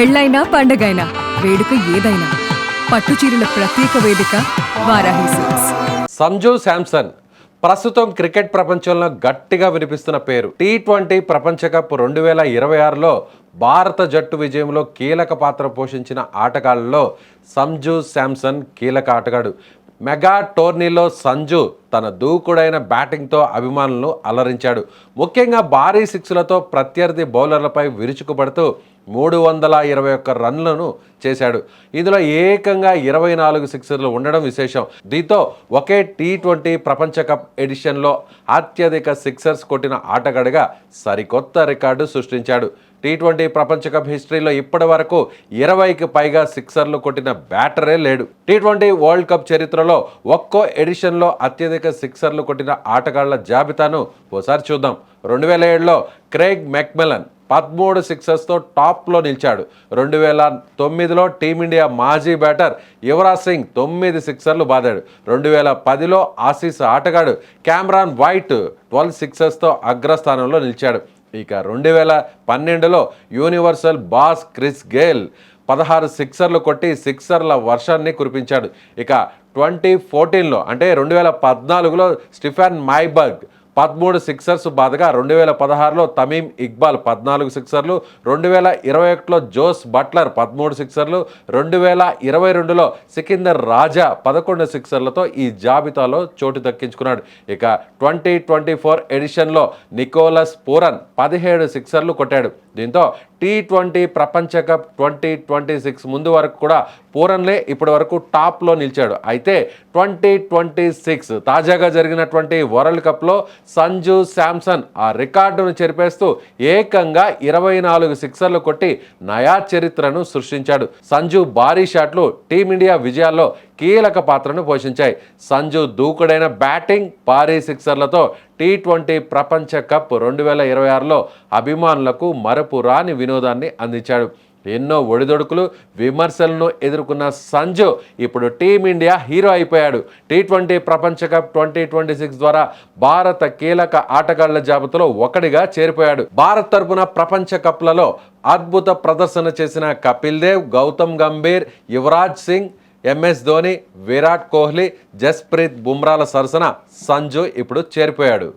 పెళ్ళైనా పండగైనా వేడుక ఏదైనా పట్టుచీరల ప్రత్యేక వేదిక వారాహి సిల్క్స్. సంజు శాంసన్ ప్రస్తుతం క్రికెట్ ప్రపంచంలో గట్టిగా వినిపిస్తున్న పేరు. T20 ప్రపంచ కప్ 2026లో భారత జట్టు విజయంలో కీలక పాత్ర పోషించిన ఆటగాళ్లలో సంజు శాంసన్ కీలక ఆటగాడు. మెగా టోర్నీలో సంజు తన దూకుడైన బ్యాటింగ్తో అభిమానులను అలరించాడు. ముఖ్యంగా భారీ సిక్స్లతో ప్రత్యర్థి బౌలర్లపై విరుచుకుపడుతూ 321 రన్లను చేశాడు. ఇందులో ఏకంగా 24 సిక్సర్లు ఉండడం విశేషం. దీంతో ఒకే T20 ప్రపంచ కప్ ఎడిషన్లో అత్యధిక సిక్సర్స్ కొట్టిన ఆటగాడిగా సరికొత్త రికార్డు సృష్టించాడు. T20 ప్రపంచ కప్ హిస్టరీలో ఇప్పటి వరకు 20కి పైగా సిక్సర్లు కొట్టిన బ్యాటరే లేడు. T20 వరల్డ్ కప్ చరిత్రలో ఒక్కో ఎడిషన్లో అత్యధిక సిక్సర్లు కొట్టిన ఆటగాళ్ల జాబితాను ఓసారి చూద్దాం. 2007లో క్రేగ్ మెక్మెలన్ 13 సిక్సర్స్తో టాప్లో నిలిచాడు. 2009లో టీమిండియా మాజీ బ్యాటర్ యువరాజ్ సింగ్ 9 సిక్సర్లు బాదాడు. 2010లో ఆసీస్ ఆటగాడు క్యామరాన్ వైట్ 12 సిక్సర్స్తో అగ్రస్థానంలో నిలిచాడు. ఇక 2012లో యూనివర్సల్ బాస్ క్రిస్ గేల్ 16 సిక్సర్లు కొట్టి సిక్సర్ల వర్షాన్ని కురిపించాడు. ఇక 2014లో అంటే 2014లో స్టీఫెన్ మైబర్గ్ 13 సిక్సర్స్ బాదగా 2016లో తమీమ్ ఇక్బాల్ 14 సిక్సర్లు, 2021లో జోస్ బట్లర్ 13 సిక్సర్లు, 2022లో సికిందర్ రాజా 11 సిక్సర్లతో ఈ జాబితాలో చోటు దక్కించుకున్నాడు. ఇక 2024 ఎడిషన్లో నికోలస్ పూరన్ 17 సిక్సర్లు కొట్టాడు. దీంతో T20 ప్రపంచ కప్ 2026 ముందు వరకు కూడా పూరన్లే ఇప్పటి వరకు టాప్లో నిలిచాడు. అయితే 2026 తాజాగా జరిగినటువంటి వరల్డ్ కప్లో సంజు శాంసన్ ఆ రికార్డును చెరిపేస్తూ ఏకంగా 24 సిక్సర్లు కొట్టి నయా చరిత్రను సృష్టించాడు. సంజు భారీ షాట్లు టీమిండియా విజయాల్లో కీలక పాత్రను పోషించాయి. సంజు దూకుడైన బ్యాటింగ్, భారీ సిక్సర్లతో T20 ప్రపంచ కప్ 2026లో అభిమానులకు మరపురాని వినోదాన్ని అందించాడు. ఎన్నో ఒడిదొడుకులు, విమర్శలను ఎదుర్కొన్న సంజు ఇప్పుడు టీమిండియా హీరో అయిపోయాడు. T20 ప్రపంచ కప్ 2026 ద్వారా భారత కీలక ఆటగాళ్ల జాబితాలో ఒకటిగా చేరిపోయాడు. భారత్ తరపున ప్రపంచ కప్లలో అద్భుత ప్రదర్శన చేసిన కపిల్ దేవ్, గౌతమ్ గంభీర్, యువరాజ్ సింగ్, MS ధోని, విరాట్ కోహ్లీ, జస్ప్రీత్ బుమ్రాల సరసన సంజు ఇప్పుడు చేరిపోయాడు.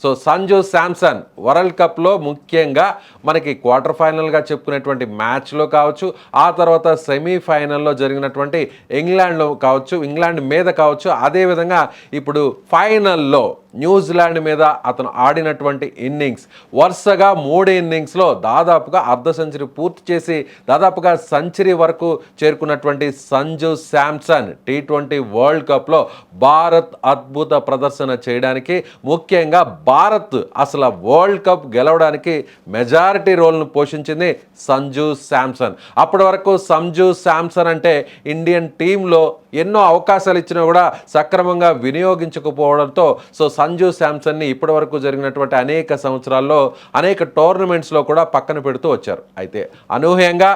సో సంజు శాంసన్ వరల్డ్ కప్లో ముఖ్యంగా మనకి క్వార్టర్ ఫైనల్గా చెప్పుకునేటువంటి మ్యాచ్లో కావచ్చు, ఆ తర్వాత సెమీఫైనల్లో జరిగినటువంటి ఇంగ్లాండ్లో కావచ్చు, ఇంగ్లాండ్ మీద కావచ్చు, అదేవిధంగా ఇప్పుడు ఫైనల్లో న్యూజిలాండ్ మీద అతను ఆడినటువంటి ఇన్నింగ్స్ వరుసగా 3 ఇన్నింగ్స్లో దాదాపుగా అర్ధ సెంచరీ పూర్తి చేసి దాదాపుగా సెంచరీ వరకు చేరుకున్నటువంటి సంజు శాంసన్ T20 వరల్డ్ కప్లో భారత్ అద్భుత ప్రదర్శన చేయడానికి, ముఖ్యంగా భారత్ అసలు వరల్డ్ కప్ గెలవడానికి మెజారిటీ రోల్ను పోషించింది సంజు శాంసన్. అప్పటి వరకు సంజు శాంసన్ అంటే ఇండియన్ టీంలో ఎన్నో అవకాశాలు ఇచ్చినా కూడా సక్రమంగా వినియోగించకపోవడంతో సో సంజు శాంసన్ని ఇప్పటి వరకు జరిగినటువంటి అనేక సంవత్సరాల్లో అనేక టోర్నమెంట్స్లో కూడా పక్కన పెడుతూ వచ్చారు. అయితే అనూహ్యంగా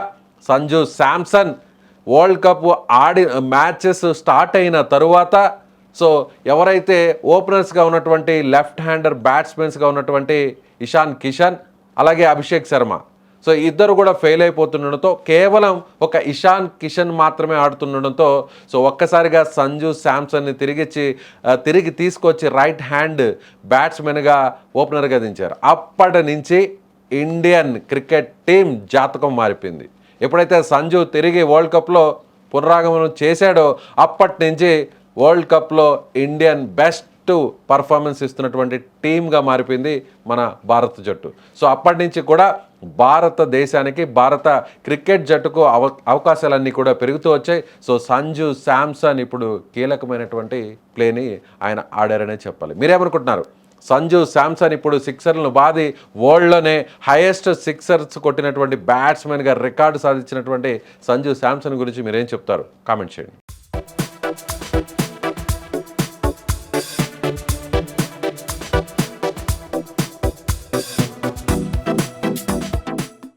సంజు శాంసన్ వరల్డ్ కప్ ఆడి మ్యాచెస్ స్టార్ట్ అయిన తరువాత సో ఎవరైతే ఓపెనర్స్గా ఉన్నటువంటి లెఫ్ట్ హ్యాండర్ బ్యాట్స్మెన్స్గా ఉన్నటువంటి ఇషాన్ కిషన్, అలాగే అభిషేక్ శర్మ, సో ఇద్దరు కూడా ఫెయిల్ అయిపోతుండడంతో కేవలం ఒక ఇషాన్ కిషన్ మాత్రమే ఆడుతుండడంతో సో ఒక్కసారిగా సంజు శాంసన్ని తిరిగి తీసుకొచ్చి రైట్ హ్యాండ్ బ్యాట్స్మెన్గా ఓపెనర్గా దించారు. అప్పటి నుంచి ఇండియన్ క్రికెట్ టీం జాతకం మారిపోయింది. ఎప్పుడైతే సంజు తిరిగి వరల్డ్ కప్లో పునరాగమనం చేశాడో అప్పటి నుంచి వరల్డ్ కప్లో ఇండియన్ బెస్ట్ పర్ఫార్మెన్స్ ఇస్తున్నటువంటి టీమ్గా మారిపోయింది మన భారత జట్టు. సో అప్పటి నుంచి కూడా భారతదేశానికి, భారత క్రికెట్ జట్టుకు అవకాశాలన్నీ కూడా పెరుగుతూ వచ్చాయి. సో సంజు శాంసన్ ఇప్పుడు కీలకమైనటువంటి ప్లేని ఆయన ఆడారనే చెప్పాలి. మీరేమనుకుంటున్నారు? సంజు శాంసన్ ఇప్పుడు సిక్సర్లను బాది వరల్డ్లోనే హైయెస్ట్ సిక్సర్స్ కొట్టినటువంటి బ్యాట్స్మెన్గా రికార్డు సాధించినటువంటి సంజు శాంసన్ గురించి మీరేం చెప్తారు? కామెంట్ చేయండి.